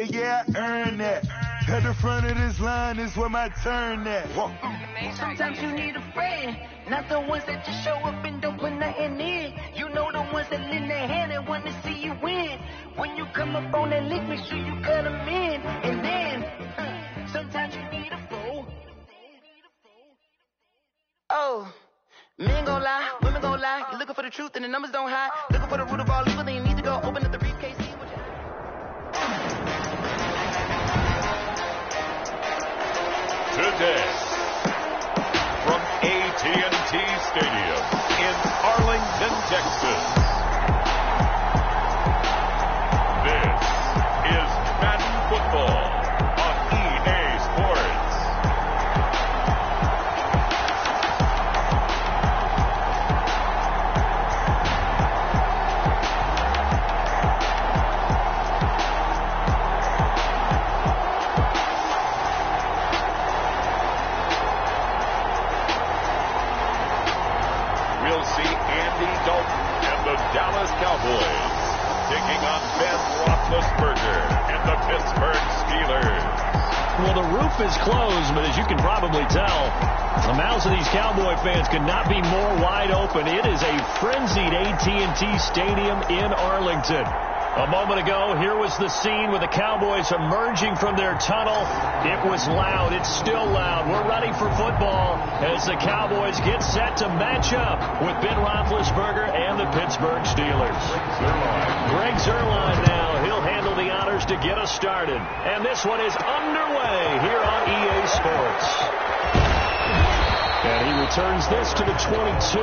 Yeah, I earned that. At the front of this line is where my turn at. Sometimes you need a friend, not the ones that just show up and don't put nothing in. You know the ones that lend their hand and want to see you win. When you come up on that lick, make sure you cut them in. And then, sometimes you need a fool. Oh, men gon' lie, women gon' lie. You're looking for the truth and the numbers don't hide. Looking for the root of all evil, then you need to go open up the briefcase. See what Today, from AT&T Stadium in Arlington, Texas, this is Madden Football on EA Sports. We'll see Andy Dalton and the Dallas Cowboys taking on Ben Roethlisberger and the Pittsburgh Steelers. Well, the roof is closed, but as you can probably tell, the mouths of these Cowboy fans could not be more wide open. It is a frenzied AT&T Stadium in Arlington. A moment ago, here was the scene with the Cowboys emerging from their tunnel. It was loud. It's still loud. We're ready for football as the Cowboys get set to match up with Ben Roethlisberger and the Pittsburgh Steelers. Greg Zuerlein now. He'll handle the honors to get us started. And this one is underway here on EA Sports. And he returns this to the 22.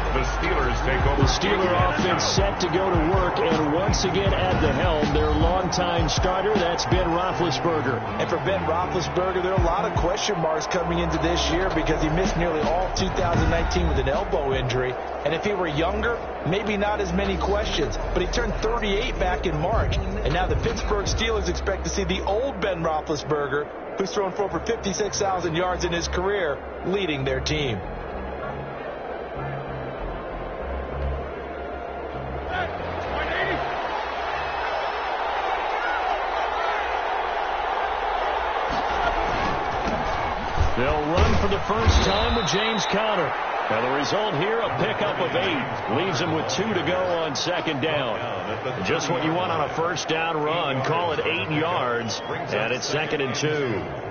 The Steelers take over. The Steeler offense set to go to work, and once again at the helm, their longtime starter, that's Ben Roethlisberger. And for Ben Roethlisberger, there are a lot of question marks coming into this year because he missed nearly all 2019 with an elbow injury. And if he were younger, maybe not as many questions. But he turned 38 back in March. And now the Pittsburgh Steelers expect to see the old Ben Roethlisberger, who's thrown for over 56,000 yards in his career, leading their team. They'll run for the first time with James Conner. Now the result here, a pickup of 8. Leaves him with 2 to go on second down. Just what you want on a first down run. Call it 8 yards, and it's 2nd and 2.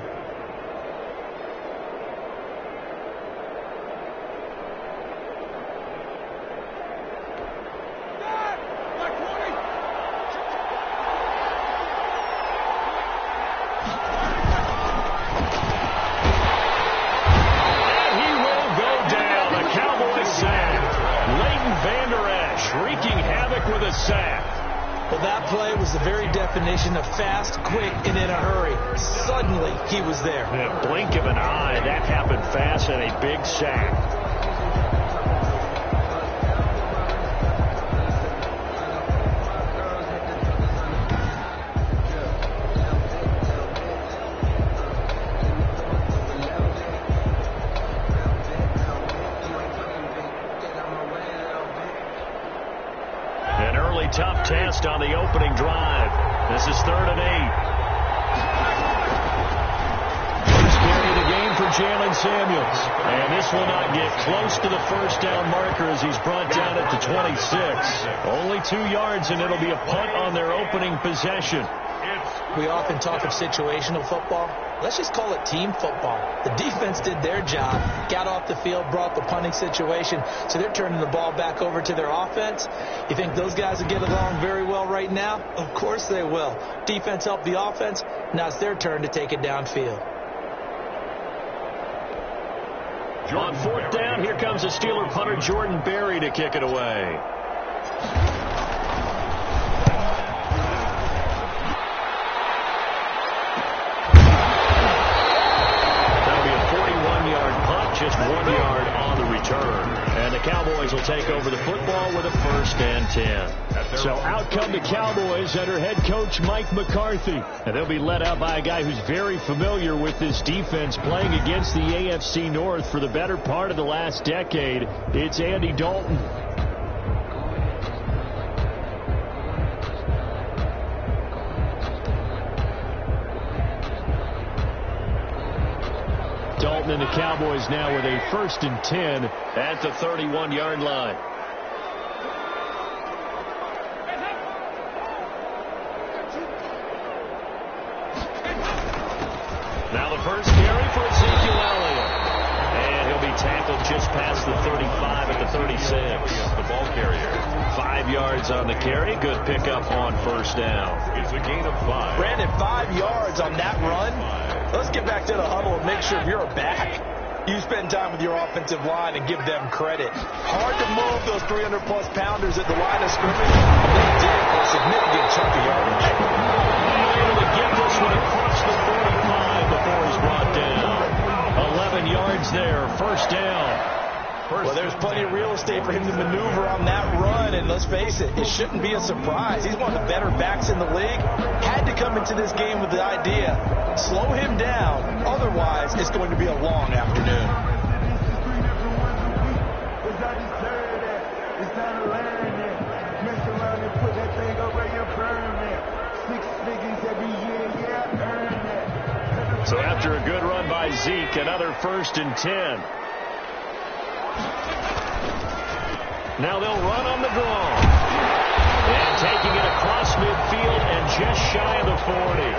Well, that play was the very definition of fast, quick, and in a hurry. Suddenly, he was there. In a blink of an eye, that happened fast and a big sack. Tough test on the opening drive. This is 3rd and 8. First carry of the game for Jalen Samuels. And this will not get close to the first down marker as he's brought down at the 26. Only 2 yards, and it'll be a punt on their opening possession. We often talk of situational football. Let's just call it team football. The defense did their job, got off the field, brought the punting situation, so they're turning the ball back over to their offense. You think those guys will get along very well right now? Of course they will. Defense helped the offense. Now it's their turn to take it downfield. On 4th down, here comes the Steeler punter Jordan Berry to kick it away. Just 1 yard on the return. And the Cowboys will take over the football with a 1st and 10. So out come the Cowboys under head coach Mike McCarthy. And they'll be led out by a guy who's very familiar with this defense, playing against the AFC North for the better part of the last decade. It's Andy Dalton. Dalton and the Cowboys now with a 1st and 10 at the 31-yard line. Now the first carry for Ezekiel Elliott. And he'll be tackled just past the 35 at the 36. The ball carrier. 5 yards on the carry. Good pickup on 1st down. It's a gain of 5. Brandon, 5 yards on that run. Let's get back to the huddle and make sure you're back. You spend time with your offensive line and give them credit. Hard to move those 300-plus pounders at the line of scrimmage. They did a significant chunk of yardage. Able to get this one across the 45 before he's brought down. 11 yards there, 1st down. Well, there's plenty of real estate for him to maneuver on that run, and let's face it, it shouldn't be a surprise. He's one of the better backs in the league. Had to come into this game with the idea, slow him down, otherwise it's going to be a long afternoon. So after a good run by Zeke, another 1st and 10. Now they'll run on the draw. And taking it across midfield and just shy of the 40.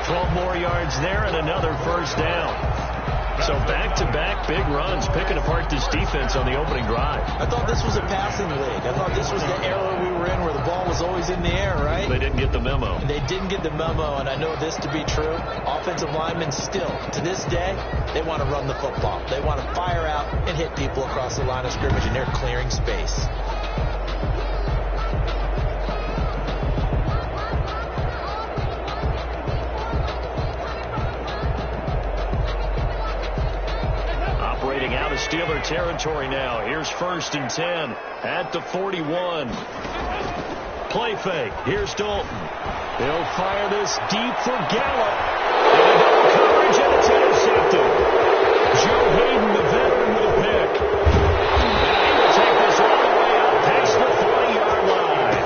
12 more yards there and another 1st down. So back-to-back big runs, picking apart this defense on the opening drive. I thought this was a passing league. I thought this was the era we were in where the ball was always in the air, right? They didn't get the memo. They didn't get the memo, and I know this to be true. Offensive linemen still, to this day, they want to run the football. They want to fire out and hit people across the line of scrimmage, and they're clearing space. Out of Steeler territory now. Here's 1st and 10 at the 41. Play fake. Here's Dalton. They'll fire this deep for Gallup. And double coverage, and it's intercepted. Joe Hayden, the veteran, with a pick. And he will take this all the way up past the 40-yard line.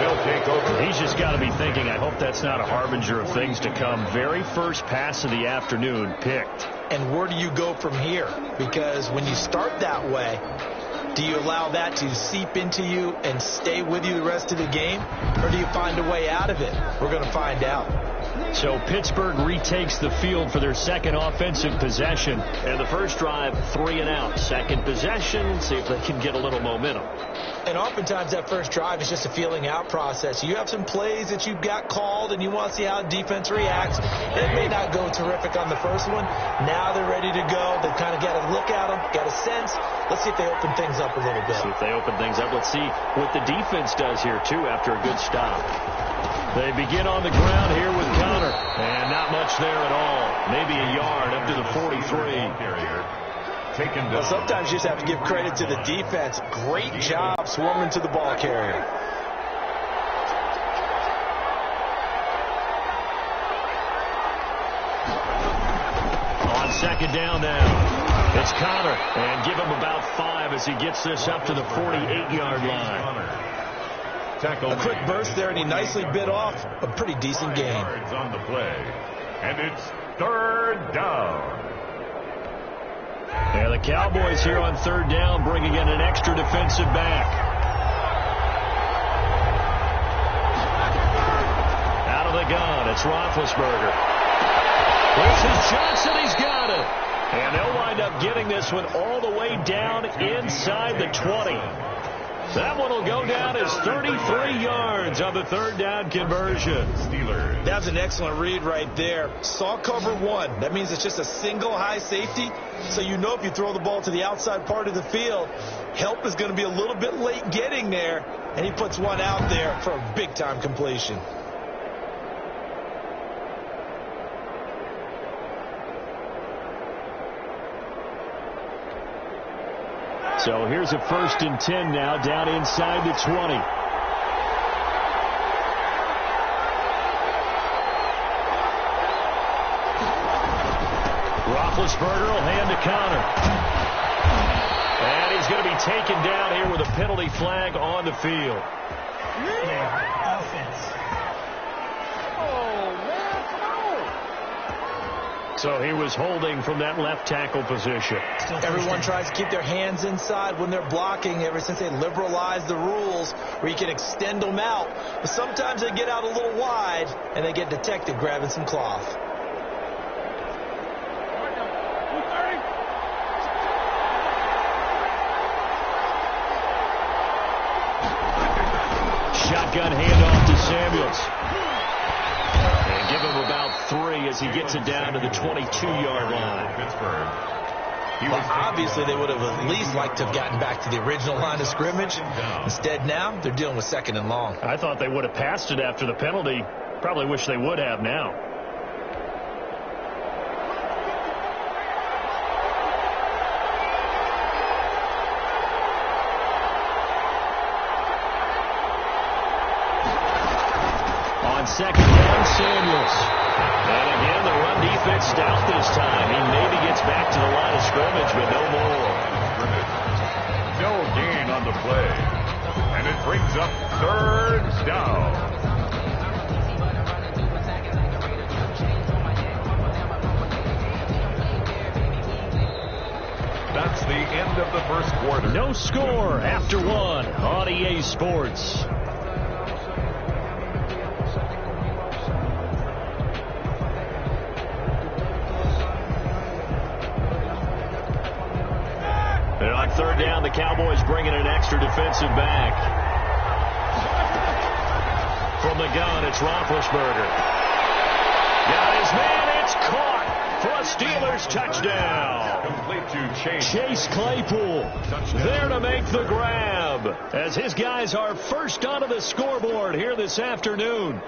They'll take over. He's just got to be thinking, I hope that's not a harbinger of things to come. Very first pass of the afternoon picked. And where do you go from here? Because when you start that way, do you allow that to seep into you and stay with you the rest of the game? Or do you find a way out of it? We're going to find out. So Pittsburgh retakes the field for their second offensive possession. And the first drive, 3 and out. Second possession, see if they can get a little momentum. And oftentimes that first drive is just a feeling out process. You have some plays that you've got called and you want to see how defense reacts. It may not go terrific on the first one. Now they're ready to go. They've kind of got to look at them, got a sense. Let's see if they open things up a little bit. See if they open things up. Let's see what the defense does here, too, after a good stop. They begin on the ground here with Connor. And not much there at all. Maybe a yard up to the 43. Well, sometimes you just have to give credit to the defense. Great job swarming to the ball carrier. On 2nd down now, it's Connor. And give him about 5 as he gets this up to the 48-yard line. A quick burst there, and he nicely bit off a pretty decent gain. On the play. And it's 3rd down. And the Cowboys here on 3rd down, bringing in an extra defensive back. Out of the gun, it's Roethlisberger. This is Johnson, he's got it. And they'll wind up getting this one all the way down inside the 20. That one will go down as 33 yards on the 3rd down conversion. Steelers. That's an excellent read right there. Saw cover 1. That means it's just a single high safety. So you know if you throw the ball to the outside part of the field, help is going to be a little bit late getting there. And he puts one out there for a big-time completion. So here's a 1st and 10 now down inside the 20. Roethlisberger will hand to Connor. And he's going to be taken down here with a penalty flag on the field. So he was holding from that left tackle position. Everyone tries to keep their hands inside when they're blocking ever since they liberalized the rules where you can extend them out. But sometimes they get out a little wide and they get detected grabbing some cloth. Shotgun handoff to Samuels. And give him about 3 as he gets it down to the 22-yard line. Pittsburgh. Well, obviously, they would have at least liked to have gotten back to the original line of scrimmage. Instead, now, they're dealing with 2nd and long. I thought they would have passed it after the penalty. Probably wish they would have now. On 2nd down, Samuels. And again, the run defense stout this time. He maybe gets back to the line of scrimmage, but no more. No gain on the play. And it brings up 3rd down. That's the end of the first quarter. No score after 1 on EA Sports. And on 3rd down, the Cowboys bringing an extra defensive back. From the gun, it's Roethlisberger. Got his man, it's caught for a Steelers touchdown. Complete to Chase Claypool there to make the grab as his guys are first onto the scoreboard here this afternoon.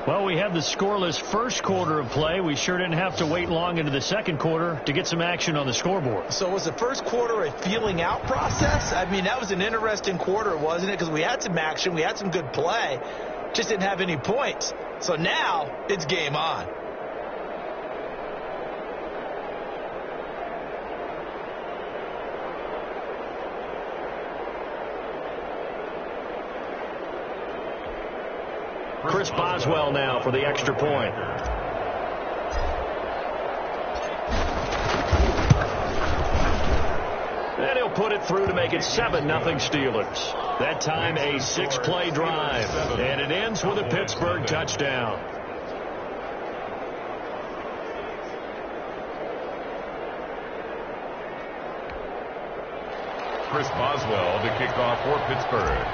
Well, we had the scoreless first quarter of play. We sure didn't have to wait long into the second quarter to get some action on the scoreboard. So was the first quarter a feeling out process? I mean, that was an interesting quarter, wasn't it? Because we had some action, we had some good play, just didn't have any points. So now it's game on. Chris Boswell now for the extra point. And he'll put it through to make it 7-0 Steelers. That time a 6-play drive. And it ends with a Pittsburgh touchdown. Chris Boswell to kick off for Pittsburgh.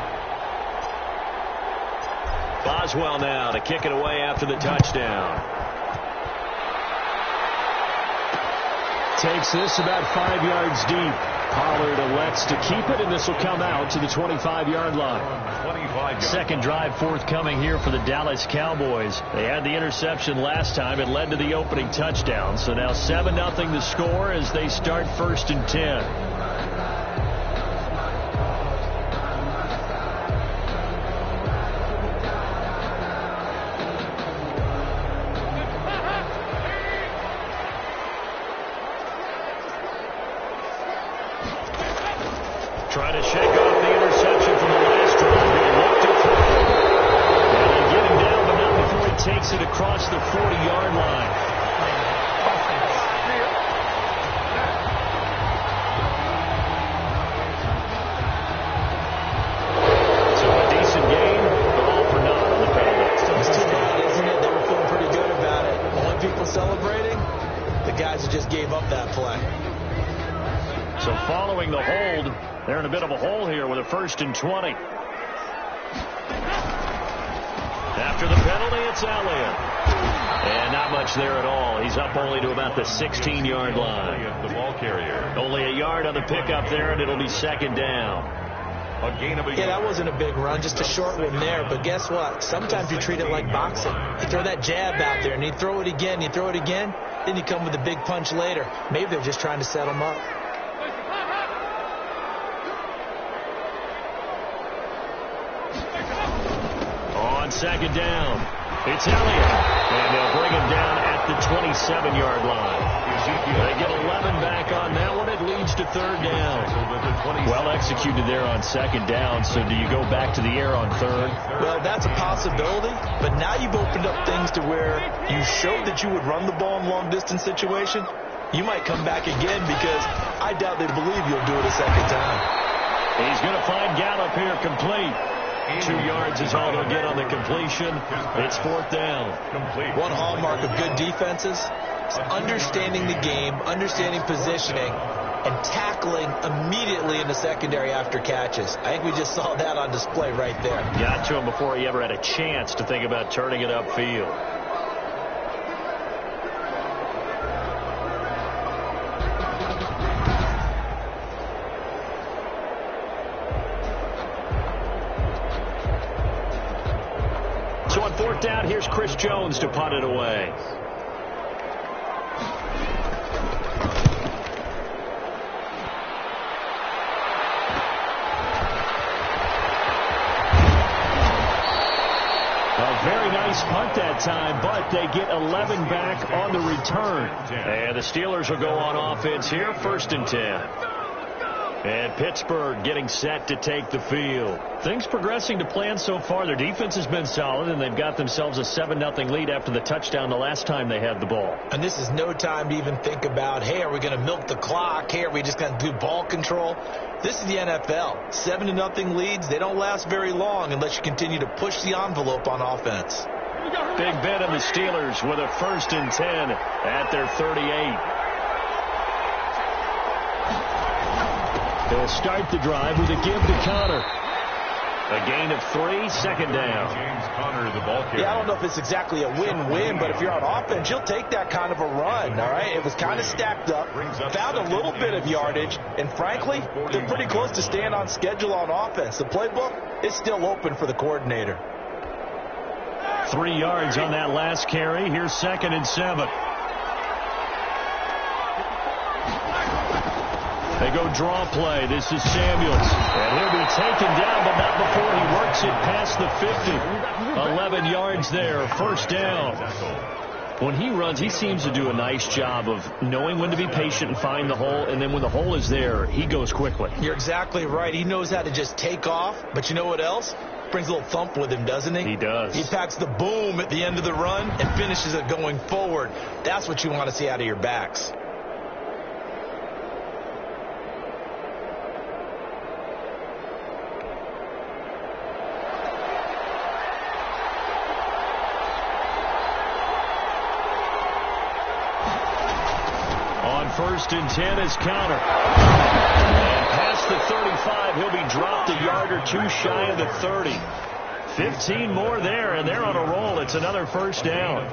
Boswell now to kick it away after the touchdown. Takes this about 5 yards deep. Pollard elects to keep it, and this will come out to the 25-yard line. Second drive forthcoming here for the Dallas Cowboys. They had the interception last time. It led to the opening touchdown. So now 7-0 the score as they start 1st and 10. Trying to shake off the interception from the last drive. He looked it through. And they get him down, but not before he takes it across the 40-yard line. So a decent game, but all for naught on the penalty. It's too bad, isn't it? They were feeling pretty good about it. Only people celebrating, the guys who just gave up that play. So following the hold, they're in a bit of a hole here with a 1st and 20. After the penalty, it's Elliott. And not much there at all. He's up only to about the 16-yard line. The ball carrier. Only a yard on the pickup there, and it'll be 2nd down. A gain of a Yeah, that wasn't a big run, just a short one there. But guess what? Sometimes you treat it like boxing. You throw that jab out there, and you throw it again, then you come with a big punch later. Maybe they're just trying to set him up. On 2nd down, it's Elliott. And they'll bring him down at the 27-yard line. They get 11 back on that one. It leads to third down. Well executed there on second down. So do you go back to the air on third? Well, that's a possibility, but now you've opened up things to where you showed that you would run the ball in long-distance situation. You might come back again because I doubt they believe you'll do it a second time. He's going to find Gallup here complete. 2 yards is all he'll get on the completion. It's fourth down. One hallmark of good defenses is understanding the game, understanding positioning, and tackling immediately in the secondary after catches. I think we just saw that on display right there. Got to him before he ever had a chance to think about turning it upfield. So on fourth down, here's Chris Jones to punt it away. Very nice punt that time, but they get 11 back on the return. And the Steelers will go on offense here, 1st and 10. And Pittsburgh getting set to take the field. Things progressing to plan so far. Their defense has been solid, and they've got themselves a 7-0 lead after the touchdown the last time they had the ball. And this is no time to even think about, hey, are we going to milk the clock? Hey, are we just going to do ball control? This is the NFL. 7-0 leads, they don't last very long unless you continue to push the envelope on offense. Big bet on the Steelers with a 1st and 10 at their 38. They'll start the drive with a give to Connor. A gain of 3, second down. James Conner, the ball carrier. Yeah, I don't know if it's exactly a win-win, but if you're on offense, you'll take that kind of a run, all right? It was kind of stacked up, found a little bit of yardage, and frankly, they're pretty close to staying on schedule on offense. The playbook is still open for the coordinator. 3 yards on that last carry. Here's 2nd and 7. They go draw play. This is Samuels. And he'll be taken down, but not before he works it past the 50. 11 yards there. 1st down. When he runs, he seems to do a nice job of knowing when to be patient and find the hole. And then when the hole is there, he goes quickly. You're exactly right. He knows how to just take off. But you know what else? Brings a little thump with him, doesn't he? He does. He packs the boom at the end of the run and finishes it going forward. That's what you want to see out of your backs. On 1st and 10 is Conner. And past the 35, he'll be dropped a yard or 2 shy of the 30. 15 more there, and they're on a roll. It's another 1st down.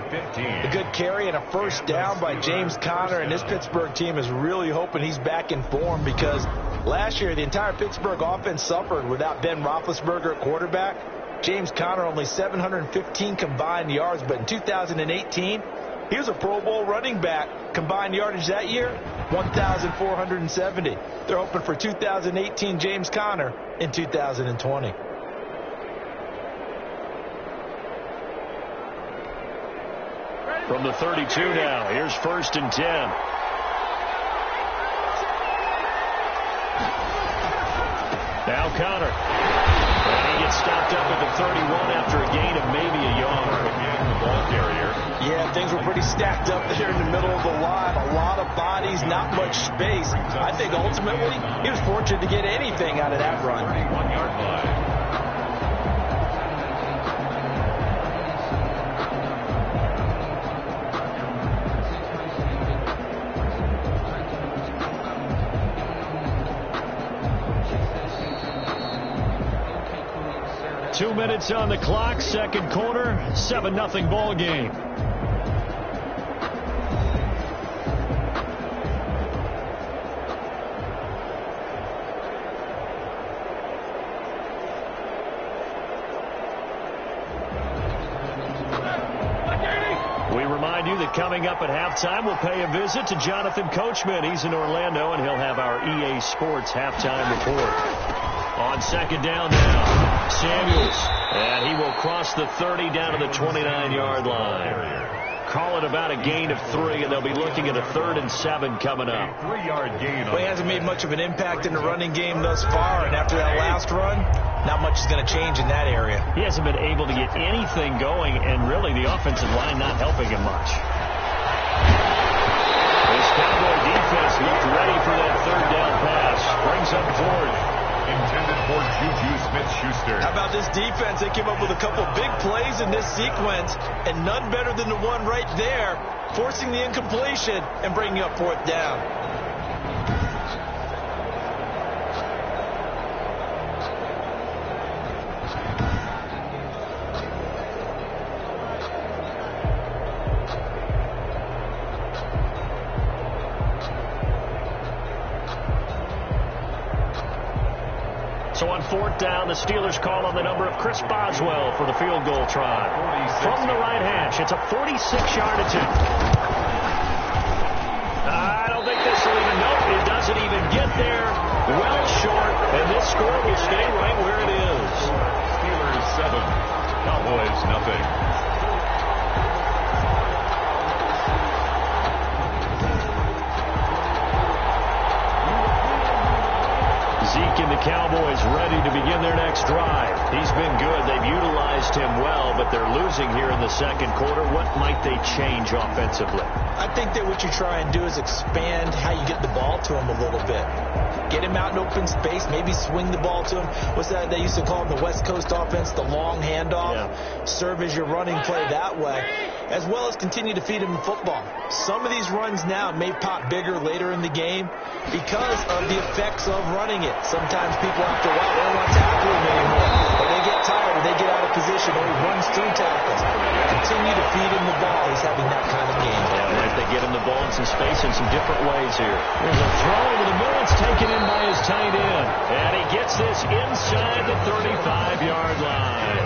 A good carry and a 1st down by James Conner, and this Pittsburgh team is really hoping he's back in form because last year the entire Pittsburgh offense suffered without Ben Roethlisberger at quarterback. James Conner only 715 combined yards, but in 2018, he was a Pro Bowl running back. Combined yardage that year, 1,470. They're hoping for 2018 James Conner in 2020. From the 32 now, here's 1st and 10. Now Conner. And he gets stopped up at the 31 after a gain of maybe a yard. Again, the ball carrier. Yeah, things were pretty stacked up there in the middle of the line. A lot of bodies, not much space. I think ultimately he was fortunate to get anything out of that run. 31-yard line. Two minutes on the clock, second quarter, 7-0 ball game. We remind you that coming up at halftime, we'll pay a visit to Jonathan Coachman. He's in Orlando, and he'll have our EA Sports halftime report. On 2nd down now, Samuels, and he will cross the 30 down to the 29-yard line. call it about a gain of 3, and they'll be looking at a 3rd and 7 coming up. 3-yard gain. Well, he hasn't made much of an impact in the running game thus far, and after that last run, not much is going to change in that area. He hasn't been able to get anything going, and really the offensive line not helping him much. This Cowboy defense looked ready for that 3rd down pass. Brings up 4th. Intended for Juju Smith-Schuster. How about this defense? They came up with a couple big plays in this sequence, and none better than the one right there, forcing the incompletion and bringing up 4th down. So on 4th down, the Steelers call on the number of Chris Boswell for the field goal try. From the right hash, it's a 46-yard attempt. I don't think this will even, nope, it doesn't even get there. Well short, and this score will stay right where it is. Steelers 7, Cowboys nothing. Zeke and the Cowboys ready to begin their next drive. He's been good. They've utilized him well, but they're losing here in the second quarter. What might they change offensively? I think that what you try and do is expand how you get the ball to him a little bit. Get him out in open space, maybe swing the ball to him. What's that they used to call in the West Coast offense, the long handoff? Yeah. Serve as your running play that way, as well as continue to feed him the football. Some of these runs now may pop bigger later in the game because of the effects of running it. Sometimes people after a while don't want to tackle him anymore, or they get tired, or they get out of position, or he runs through tackles. Continue to feed him the ball. He's having that kind of game. Yeah, like they get him the ball in some space in some different ways here. There's a throw over the middle. It's taken in by his tight end. And he gets this inside the 35-yard line.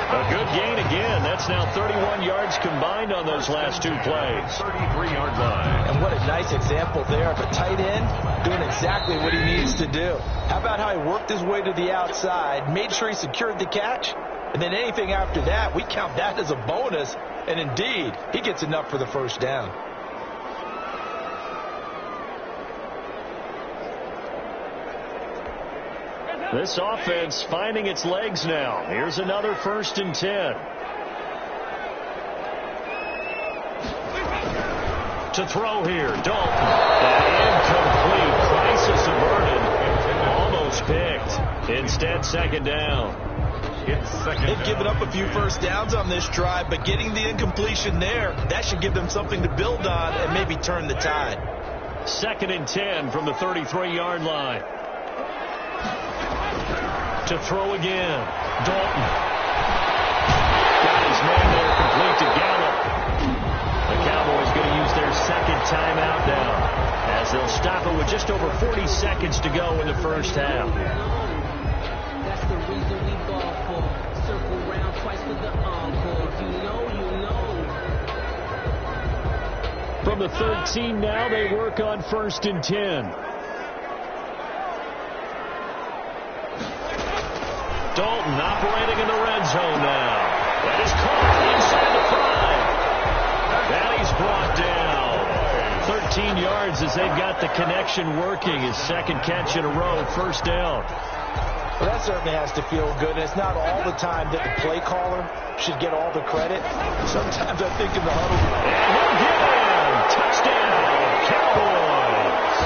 A good gain again. That's now 31 yards combined on those last 2 plays. 33-yard line. And what a nice example there of a tight end doing exactly what he needs to do. How about how he worked his way to the outside, made sure he secured the catch, and then anything after that, we count that as a bonus. And indeed, he gets enough for the 1st down. This offense finding its legs now. Here's another 1st and 10. To throw here, Dalton. Incomplete. Crisis averted. Almost picked. Instead, 2nd down. They've given up a few 1st downs on this drive, but getting the incompletion there, that should give them something to build on and maybe turn the tide. 2nd and 10 from the 33-yard line. To throw again. Dalton. Got his man there, complete to Gallup. The Cowboys going to use their 2nd timeout now, as they'll stop it with just over 40 seconds to go in the 1st half. That's the reason we ball for. Circle round twice for the encore. You know. From the 13 now, they work on 1st and 10. Dalton operating in the red zone now. That is caught inside the 5. And he's brought down. 13 yards as they've got the connection working. His 2nd catch in a row, 1st down. Well, that certainly has to feel good. And it's not all the time that the play caller should get all the credit. Sometimes I think in the huddle. And he'll get in. Touchdown, Cowboys.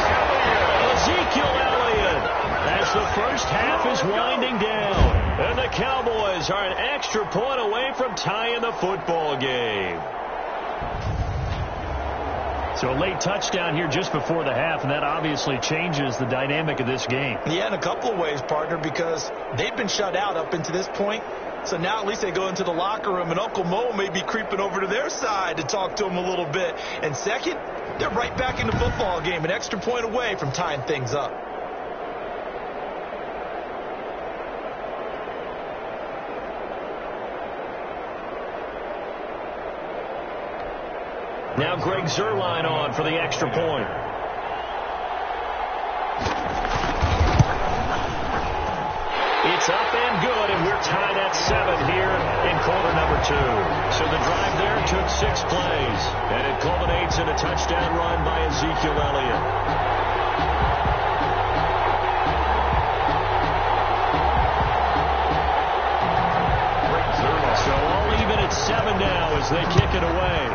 Ezekiel Elliott as the 1st half is winding down. And the Cowboys are an extra point away from tying the football game. So a late touchdown here just before the half, and that obviously changes the dynamic of this game. Yeah, in a couple of ways, partner, because they've been shut out up until this point. So now at least they go into the locker room, and Uncle Mo may be creeping over to their side to talk to them a little bit. And second, they're right back in the football game, an extra point away from tying things up. Now Greg Zuerlein on for the extra point. It's up and good, and we're tied at 7 here in quarter number 2. So the drive there took 6 plays, and it culminates in a touchdown run by Ezekiel Elliott. So all even at 7 now as they kick it away.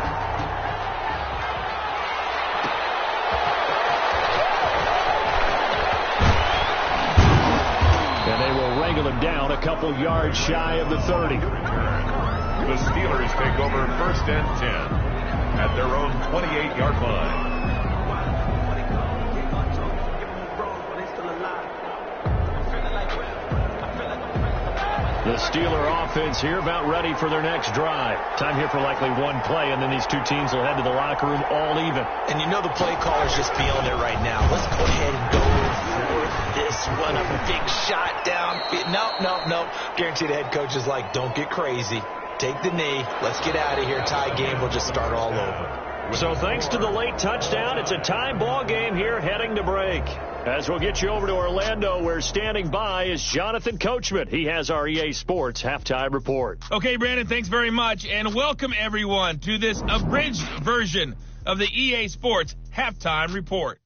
And they will wrangle him down a couple yards shy of the 30. The Steelers take over 1st and 10 at their own 28-yard line. The Steeler offense here about ready for their next drive. Time here for likely one play, and then these two teams will head to the locker room all even. And you know the play caller's just feeling it right now. Let's go ahead and go for this one. A big shot down. Nope. Guarantee the head coach is like, don't get crazy. Take the knee. Let's get out of here. Tie game. We'll just start all over. So thanks to the late touchdown, it's a tie ball game here heading to break. As we'll get you over to Orlando, where standing by is Jonathan Coachman. He has our EA Sports halftime report. Okay, Brandon, thanks very much, and welcome everyone to this abridged version of the EA Sports halftime report.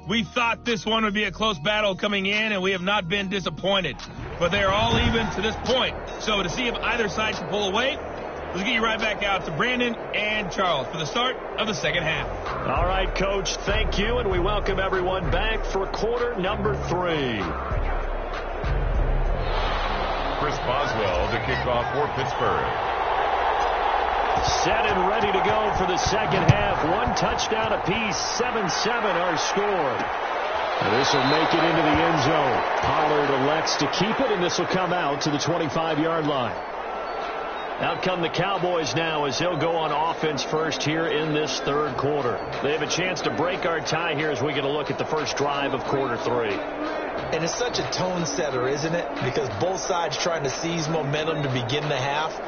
We thought this one would be a close battle coming in, and we have not been disappointed. But they are all even to this point. So to see if either side can pull away, let's get you right back out to Brandon and Charles for the start of the second half. All right, Coach, thank you, and we welcome everyone back for quarter number 3. Chris Boswell to kick off for Pittsburgh. Set and ready to go for the second half. 1 touchdown apiece, 7-7 our score. And this will make it into the end zone. Pollard elects to keep it, and this will come out to the 25-yard line. Out come the Cowboys now as he'll go on offense first here in this third quarter. They have a chance to break our tie here as we get a look at the first drive of quarter 3. And it's such a tone setter, isn't it? Because both sides trying to seize momentum to begin the half.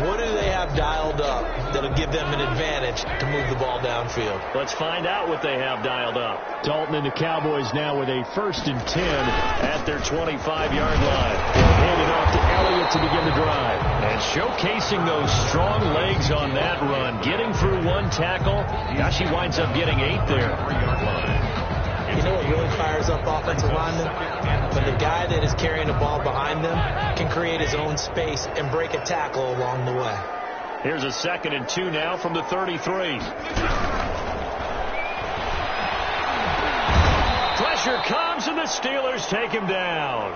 What do they have dialed up that'll give them an advantage to move the ball downfield? Let's find out what they have dialed up. Dalton and the Cowboys now with a 1st and 10 at their 25-yard line. Handed off to Elliott to begin the drive. And showcasing those strong legs on that run. Getting through 1 tackle. Gosh, he winds up getting 8 there. You know what really fires up offensive linemen? When the guy that is carrying the ball behind them can create his own space and break a tackle along the way. Here's a 2nd and 2 now from the 33. Pressure comes, and the Steelers take him down.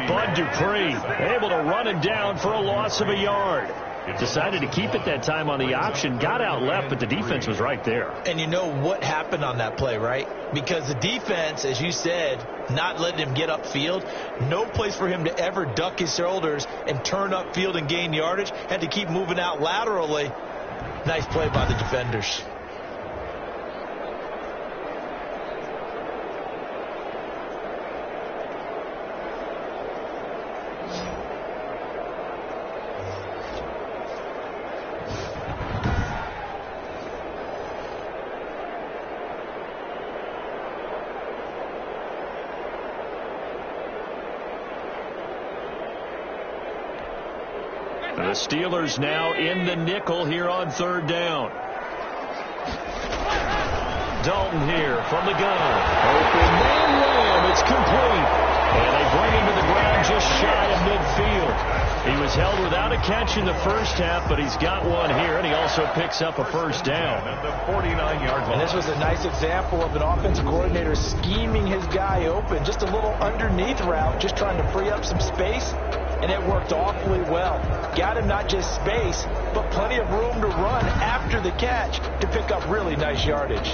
Bud Dupree able to run him down for a loss of a yard. Decided to keep it that time on the option. Got out left, but the defense was right there. And you know what happened on that play, right? Because the defense, as you said, not letting him get upfield. No place for him to ever duck his shoulders and turn upfield and gain yardage. Had to keep moving out laterally. Nice play by the defenders. The Steelers now in the nickel here on 3rd down. Dalton here from the gun. Open man ram. It's complete. And they bring him to the ground just shy of midfield. He was held without a catch in the first half, but he's got one here, and he also picks up a 1st down. At the 49-yard line. And this was a nice example of an offensive coordinator scheming his guy open. Just a little underneath route, just trying to free up some space. And it worked awfully well. Got him not just space, but plenty of room to run after the catch to pick up really nice yardage.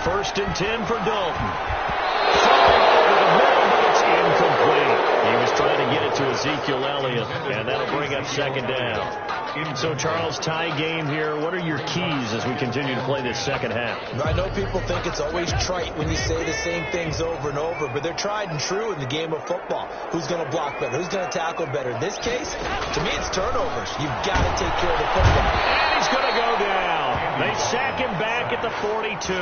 First and 10 for Dalton. Over the middle, but it's incomplete. He was trying to get it to Ezekiel Elliott, and that'll bring up 2nd down. So, Charles, tie game here. What are your keys as we continue to play this second half? I know people think it's always trite when you say the same things over and over, but they're tried and true in the game of football. Who's going to block better? Who's going to tackle better? In this case, to me, it's turnovers. You've got to take care of the football. And he's going to go down. They sack him back at the 42.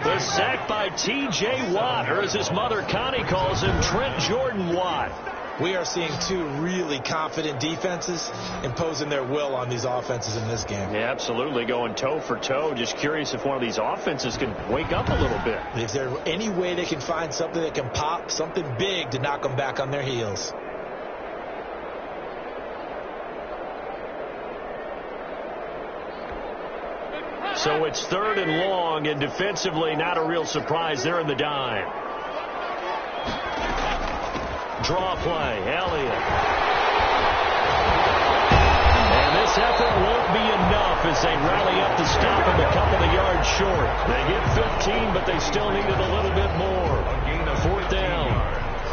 The sack by T.J. Watt, or as his mother Connie calls him, Trent Jordan Watt. We are seeing two really confident defenses imposing their will on these offenses in this game. Yeah, absolutely, going toe for toe. Just curious if one of these offenses can wake up a little bit. If there's any way they can find something that can pop, something big to knock them back on their heels. So it's 3rd and long, and defensively not a real surprise. They're in the dime. Draw play, Elliott. And this effort won't be enough as they rally up to stop him a couple of yards short. They get 15, but they still needed a little bit more. 4th down.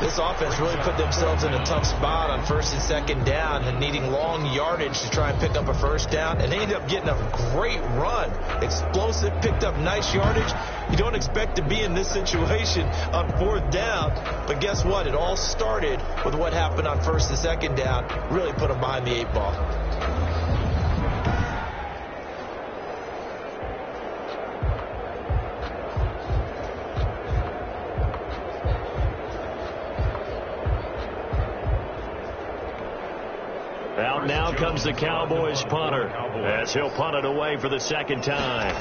This offense really put themselves in a tough spot on 1st and 2nd down and needing long yardage to try and pick up a 1st down. And they ended up getting a great run. Explosive, picked up nice yardage. You don't expect to be in this situation on 4th down. But guess what? It all started with what happened on 1st and 2nd down. Really put them behind the 8 ball. Out now comes the Cowboys punter as he'll punt it away for the 2nd time.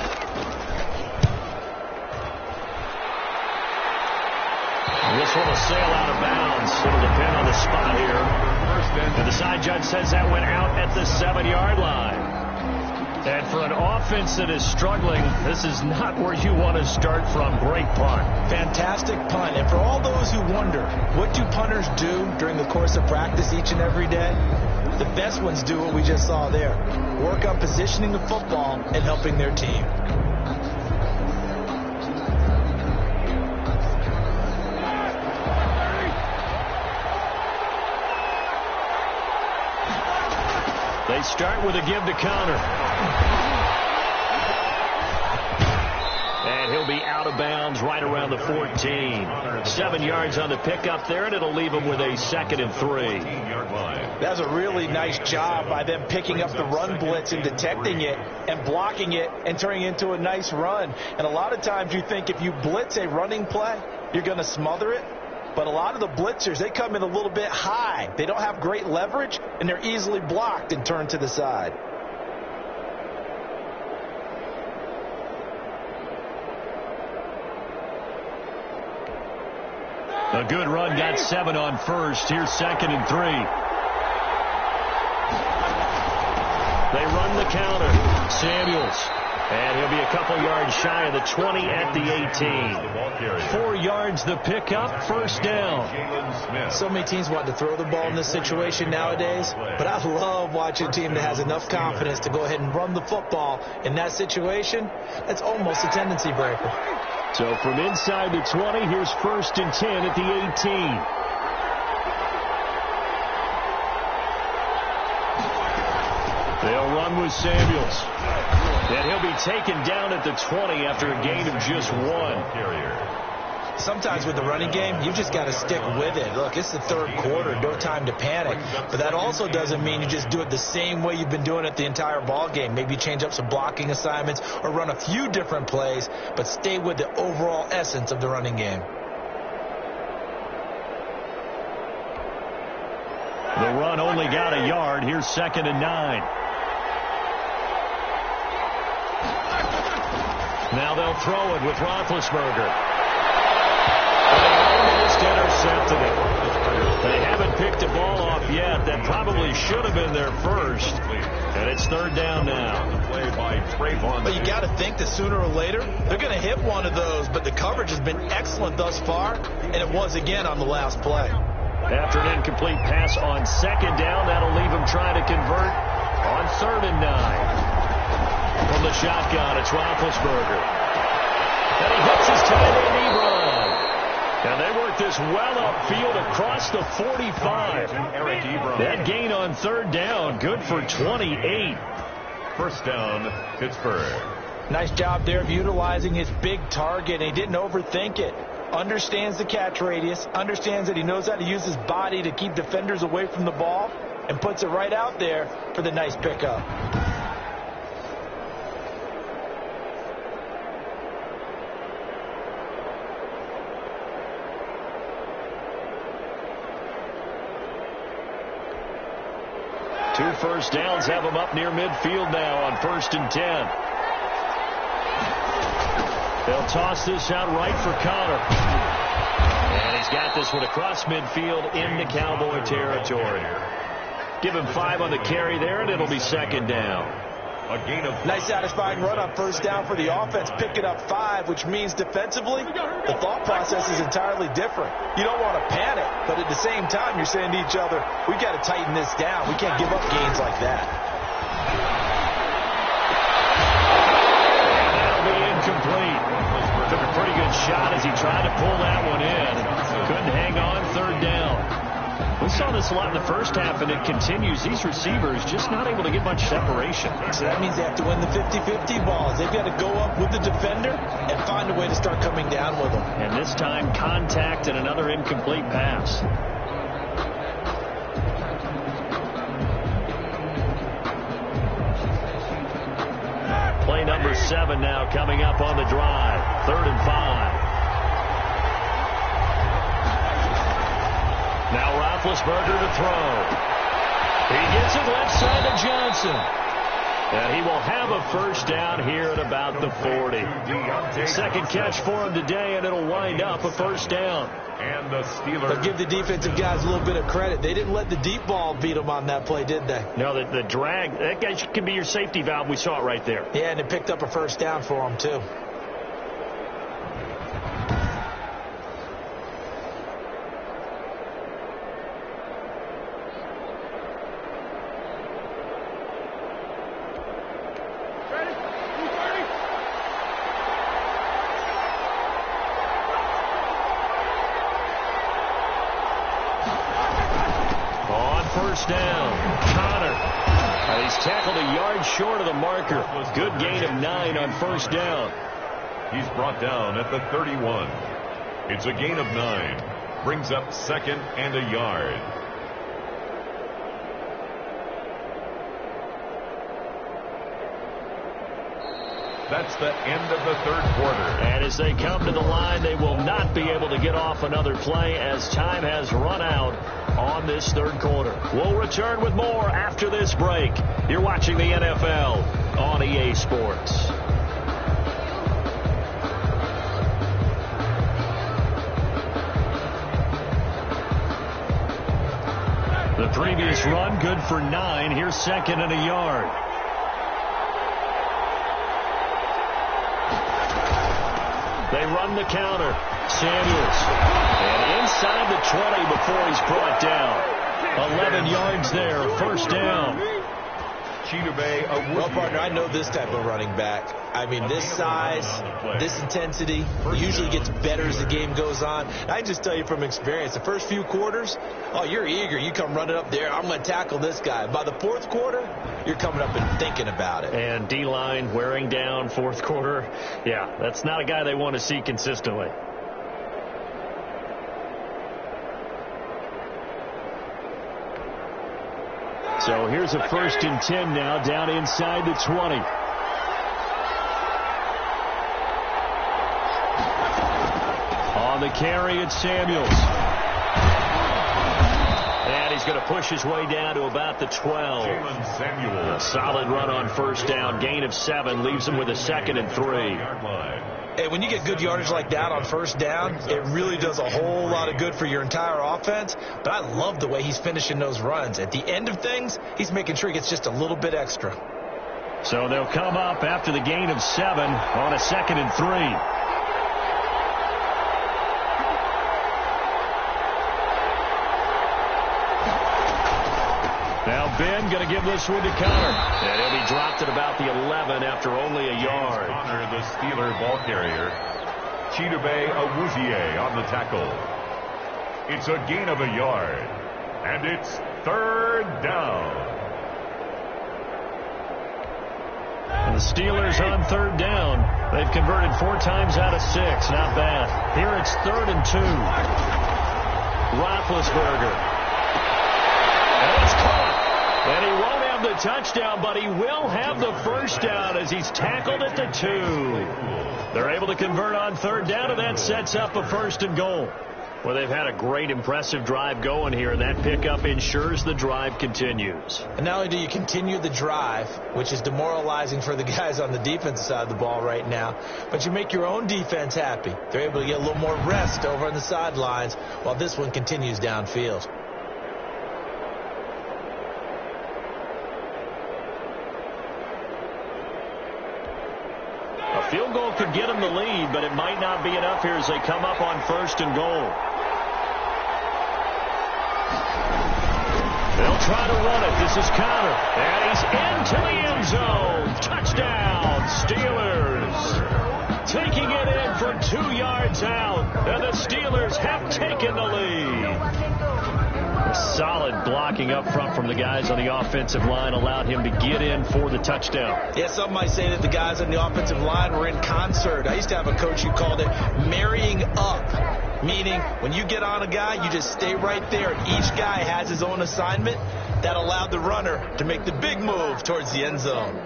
This one will sail out of bounds. It'll depend on the spot here. And the side judge says that went out at the 7-yard line. And for an offense that is struggling, this is not where you want to start from. Great punt. Fantastic punt. And for all those who wonder, what do punters do during the course of practice each and every day? The best ones do what we just saw there. Work on positioning the football and helping their team. They start with a give to counter. And he'll be out of bounds right around the 14. 7 yards on the pickup there, and it'll leave him with a 2nd and 3. That's a really nice job by them picking up the run blitz and detecting it and blocking it and turning it into a nice run. And a lot of times you think if you blitz a running play, you're going to smother it. But a lot of the blitzers, they come in a little bit high. They don't have great leverage, and they're easily blocked and turned to the side. A good run, got 7 on 1st. Here's 2nd and 3. They run the counter. Samuels. And he'll be a couple yards shy of the 20 at the 18. 4 yards the pickup, 1st down. So many teams want to throw the ball in this situation nowadays, but I love watching a team that has enough confidence to go ahead and run the football in that situation. That's almost a tendency breaker. So from inside the 20, here's 1st and 10 at the 18. They'll run with Samuels. And he'll be taken down at the 20 after a gain of just 1. Sometimes with the running game, you just got to stick with it. Look, it's the 3rd quarter, no time to panic. But that also doesn't mean you just do it the same way you've been doing it the entire ball game. Maybe change up some blocking assignments or run a few different plays, but stay with the overall essence of the running game. The run only got a yard. Here's 2nd and 9. Now they'll throw it with Roethlisberger. Almost intercepted it. They haven't picked a ball off yet. That probably should have been their first. And it's 3rd down now. But you got to think that sooner or later, they're going to hit one of those. But the coverage has been excellent thus far, and it was again on the last play. After an incomplete pass on 2nd down, that'll leave him trying to convert on 3rd and 9. From the shotgun, it's Roethlisberger. And he hits his tight end run. And they work this well upfield across the 45. That gain on third down, good for 28. First down, Pittsburgh. Nice job there of utilizing his big target. He didn't overthink it. Understands the catch radius, understands that he knows how to use his body to keep defenders away from the ball, and puts it right out there for the nice pickup. Two first downs have him up near midfield now on 1st and 10. They'll toss this out right for Connor. And he's got this one across midfield into Cowboy territory. Give him 5 on the carry there, and it'll be second down. A gain of nice satisfying run on first down for the offense, picking up 5, which means defensively, the thought process is entirely different. You don't want to panic, but at the same time, you're saying to each other, we got to tighten this down. We can't give up gains like that. That'll be incomplete. Took a pretty good shot as he tried to pull that one in. Couldn't hang on, third down. We saw this a lot in the first half, and it continues. These receivers just not able to get much separation. So that means they have to win the 50-50 balls. They've got to go up with the defender and find a way to start coming down with them. And this time, contact and another incomplete pass. Play number 7 now coming up on the drive. 3rd and 5. Now Roethlisberger to throw. He gets it left side to Johnson. And he will have a first down here at about the 40. Second catch for him today, and it'll wind up a first down. And the Steelers. But give the defensive guys a little bit of credit. They didn't let the deep ball beat them on that play, did they? No, the drag, that guy can be your safety valve. We saw it right there. Yeah, and it picked up a first down for them, too. Down. Connor. He's tackled a yard short of the marker. Good gain of 9 on first down. He's brought down at the 31. It's a gain of 9. Brings up 2nd and a yard. That's the end of the 3rd quarter. And as they come to the line, they will not be able to get off another play as time has run out on this 3rd quarter. We'll return with more after this break. You're watching the NFL on EA Sports. The previous run good for 9. Here's 2nd and a yard. They run the counter. Samuels. And inside the 20 before he's brought down. 11 yards there. First down. Well, partner, I know this type of running back. I mean, this size, this intensity, usually gets better as the game goes on. I just tell you from experience, the first few quarters, oh, you're eager. You come running up there. I'm going to tackle this guy. By the 4th quarter, you're coming up and thinking about it. And D-line wearing down 4th quarter. Yeah, that's not a guy they want to see consistently. So here's a 1st and 10 now down inside the 20. On the carry, it's Samuels. And he's going to push his way down to about the 12. A solid run on first down. Gain of 7 leaves him with a 2nd and 3. Hey, when you get good yardage like that on first down, it really does a whole lot of good for your entire offense. But I love the way he's finishing those runs. At the end of things, he's making sure he gets just a little bit extra. So they'll come up after the gain of 7 on a 2nd and 3. Now Ben going to give this one to Connor. And he'll be dropped at about the 11 after only a yard. Connor, the Steeler ball carrier. Chidobe Awuzie on the tackle. It's a gain of a yard, and it's 3rd down. And the Steelers on 3rd down. They've converted 4 times out of 6. Not bad. Here it's 3rd and 2. Roethlisberger. And it's caught. And he won't have the touchdown, but he will have the first down as he's tackled at the 2. They're able to convert on 3rd down, and that sets up a 1st and goal. Well, they've had a great, impressive drive going here, and that pickup ensures the drive continues. And not only do you continue the drive, which is demoralizing for the guys on the defensive side of the ball right now, but you make your own defense happy. They're able to get a little more rest over on the sidelines while this one continues downfield. A field goal could get them the lead, but it might not be enough here as they come up on 1st and goal. They'll try to run it. This is Connor. And he's into the end zone. Touchdown, Steelers. Taking it in for 2 yards out. And the Steelers have taken the lead. Solid blocking up front from the guys on the offensive line allowed him to get in for the touchdown. Yeah, some might say that the guys on the offensive line were in concert. I used to have a coach who called it marrying up, meaning when you get on a guy, you just stay right there. Each guy has his own assignment. That allowed the runner to make the big move towards the end zone.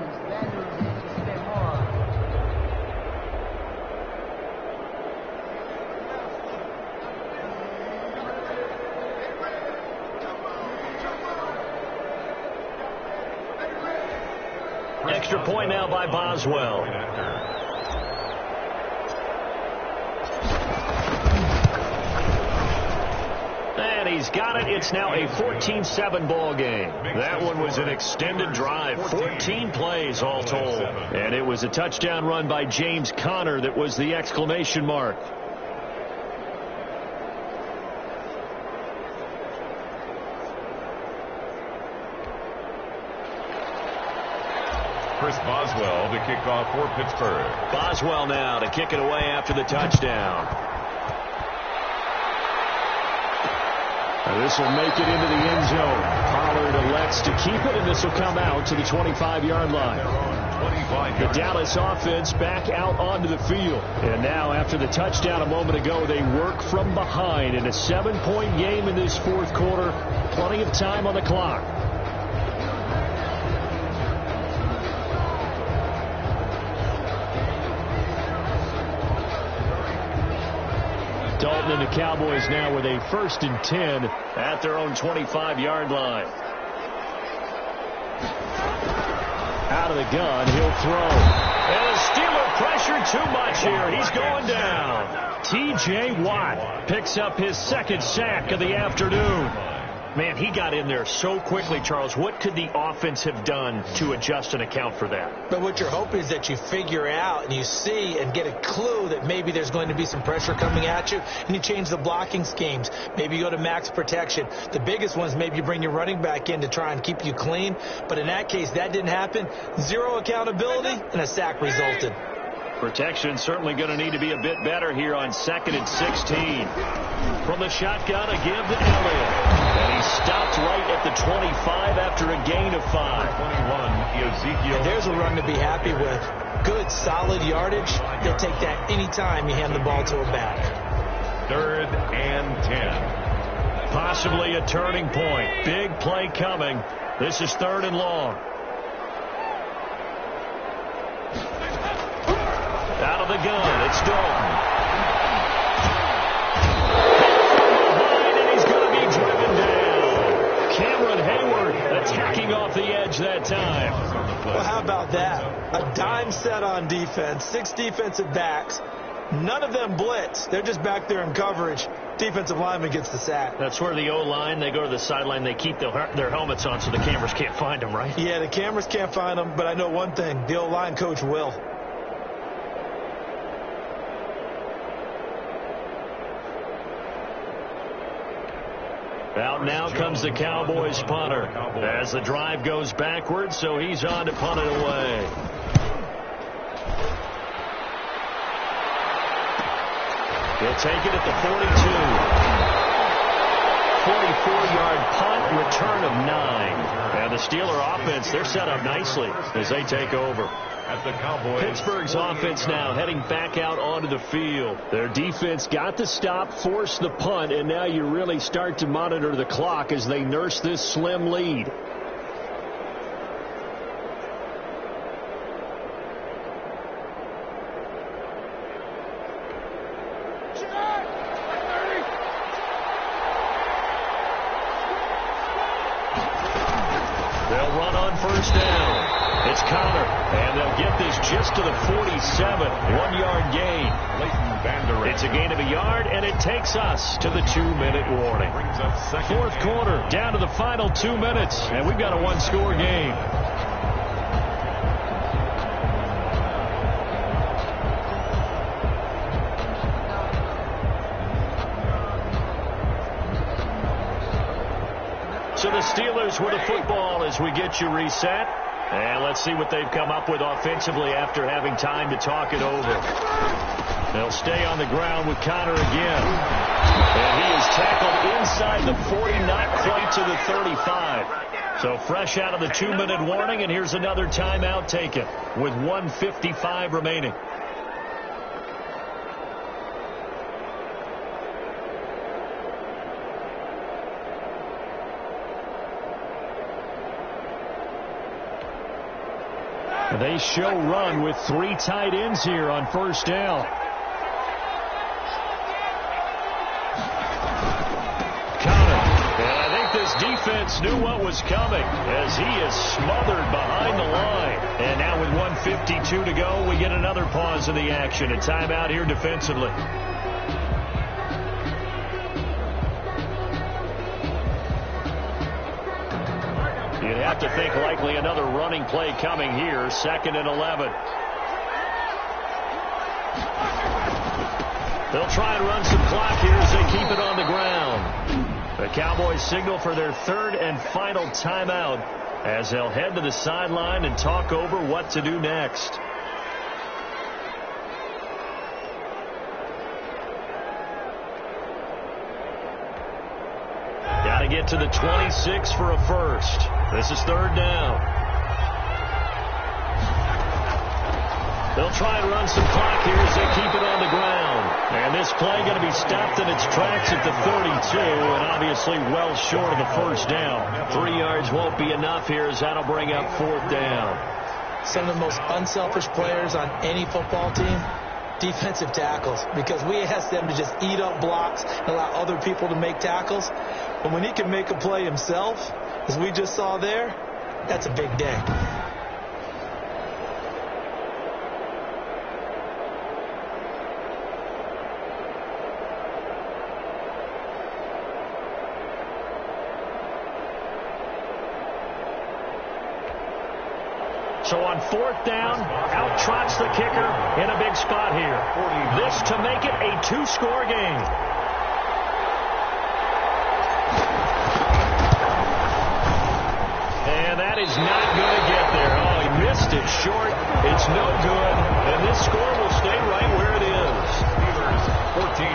Extra point now by Boswell. And he's got it. It's now a 14-7 ball game. That one was an extended drive, 14 plays all told. And it was a touchdown run by James Conner that was the exclamation mark. Chris Boswell to kick off for Pittsburgh. Boswell now to kick it away after the touchdown. And this will make it into the end zone. Pollard elects to keep it, and this will come out to the 25-yard line. The Dallas offense back out onto the field. And now after the touchdown a moment ago, they work from behind in a 7-point game in this 4th quarter. Plenty of time on the clock. Dalton and the Cowboys now with a 1st and 10 at their own 25-yard line. Out of the gun, he'll throw. And the Steeler pressure too much here. He's going down. T.J. Watt picks up his 2nd sack of the afternoon. Man, he got in there so quickly, Charles. What could the offense have done to adjust and account for that? But what you're hoping is that you figure out and you see and get a clue that maybe there's going to be some pressure coming at you, and you change the blocking schemes. Maybe you go to max protection. The biggest one is maybe you bring your running back in to try and keep you clean. But in that case, that didn't happen. 0 accountability, and a sack resulted. Protection certainly going to need to be a bit better here on 2nd and 16. From the shotgun, a give to Elliott. And he stopped right at the 25 after a gain of 5. 21, Ezekiel. And there's a run to be happy with. Good, solid yardage. They'll take that anytime you hand the ball to a back. 3rd and 10. Possibly a turning point. Big play coming. This is 3rd and long. Out of the gun, it's Dalton. And he's going to be driven down. Cameron Hayward attacking off the edge that time. Well, how about that? A dime set on defense, 6 defensive backs. None of them blitz. They're just back there in coverage. Defensive lineman gets the sack. That's where the O-line, they go to the sideline, they keep their helmets on so the cameras can't find them, right? Yeah, the cameras can't find them, but I know one thing. The O-line coach will. Out now comes the Cowboys punter as the drive goes backwards, so he's on to punt it away. He'll take it at the 42. 44-yard punt, return of 9. And the Steeler offense, they're set up nicely as they take over. At the Cowboys. Pittsburgh's offense now heading back out onto the field. Their defense got the stop, forced the punt, and now you really start to monitor the clock as they nurse this slim lead. They'll run on first down. It's Connor, and they'll get this just to the 47. 1-yard gain. It's a gain of a yard, and it takes us to the 2-minute warning. Fourth quarter, down to the final 2 minutes, and we've got a one-score game. So the Steelers with the football as we get you reset. And let's see what they've come up with offensively after having time to talk it over. They'll stay on the ground with Connor again. And he is tackled inside the 40, not quite to the 35. So fresh out of the 2-minute warning, and here's another timeout taken with 1:55 remaining. They show run with 3 tight ends here on first down. Connor. And I think this defense knew what was coming as he is smothered behind the line. And now with 1:52 to go, we get another pause in the action. A timeout here defensively. You'd have to think likely another running play coming here. 2nd and 11. They'll try and run some clock here as they keep it on the ground. The Cowboys signal for their 3rd and final timeout as they'll head to the sideline and talk over what to do next. Got to get to the 26 for a first. This is 3rd down. They'll try and run some clock here as they keep it on the ground. And this play going to be stopped in its tracks at the 32, and obviously well short of the first down. 3 yards won't be enough here as that'll bring up 4th down. Some of the most unselfish players on any football team, defensive tackles, because we ask them to just eat up blocks and allow other people to make tackles. But when he can make a play himself, as we just saw there, that's a big day. So on 4th down, out trots the kicker in a big spot here. This to make it a 2-score game. And that is not going to get there. Oh, he missed it short. It's no good. And this score will stay right where it is. Steelers 14,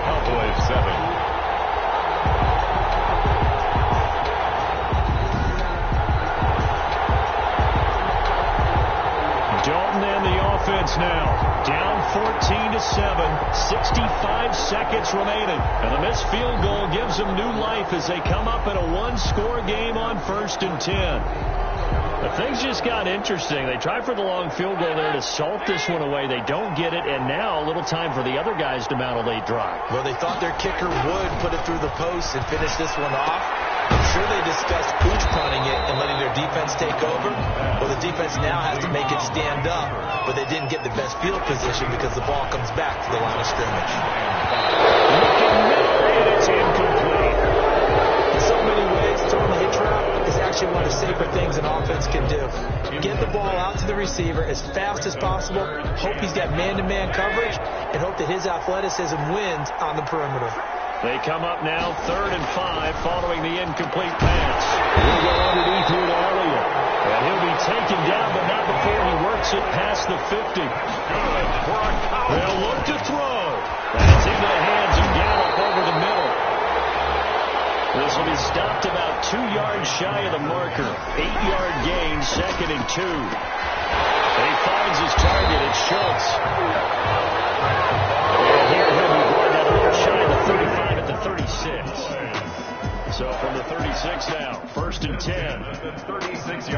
Cowboys 7. Dalton and the offense now. Down 14-7. 65 seconds remaining. And the missed field goal gives them new life as they come up in a 1-score game on 1st and 10. But things just got interesting. They tried for the long field goal there to salt this one away. They don't get it, and now a little time for the other guys to mount a late drive. Well, they thought their kicker would put it through the post and finish this one off. I'm sure they discussed pooch punting it and letting their defense take over. Well, the defense now has to make it stand up, but they didn't get the best field position because the ball comes back to the line of scrimmage. Looking middle, and it's incomplete. In so many ways, throwing the hitch route is actually one of the safer things an offense can do. Get the ball out to the receiver as fast as possible, hope he's got man-to-man coverage, and hope that his athleticism wins on the perimeter. They come up now 3rd and 5 following the incomplete pass. He'll go underneath here to Elliott. And he'll be taken down, but not before he works it past the 50. They'll look to throw. That's into the hands of Gallup over the middle. This will be stopped about 2 yards shy of the marker. 8-yard gain, 2nd and 2. And he finds his target. It's Schultz. And here he'll be brought down a little shy of the 35 at the 36. So from the 36 now, 1st and 10.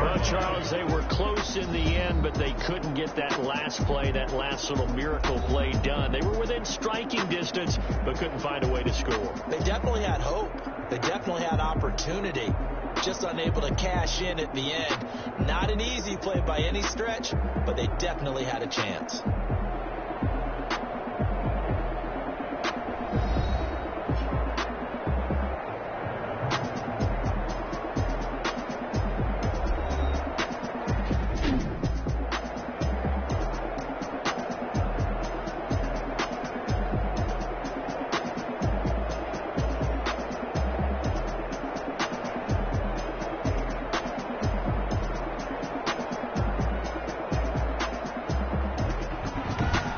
Well, Charles, they were close in the end, but they couldn't get that last play, that last little miracle play done. They were within striking distance, but couldn't find a way to score. They definitely had hope. They definitely had opportunity. Just unable to cash in at the end. Not an easy play by any stretch, but they definitely had a chance.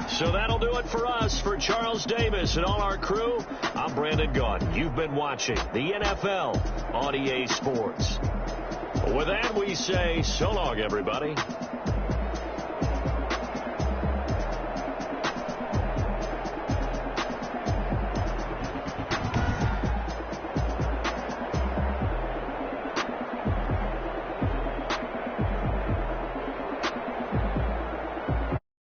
So that'll do it for us. For Charles Davis and all our crew, I'm Brandon Gaudin. You've been watching the NFL on EA Sports. With that, we say so long, everybody.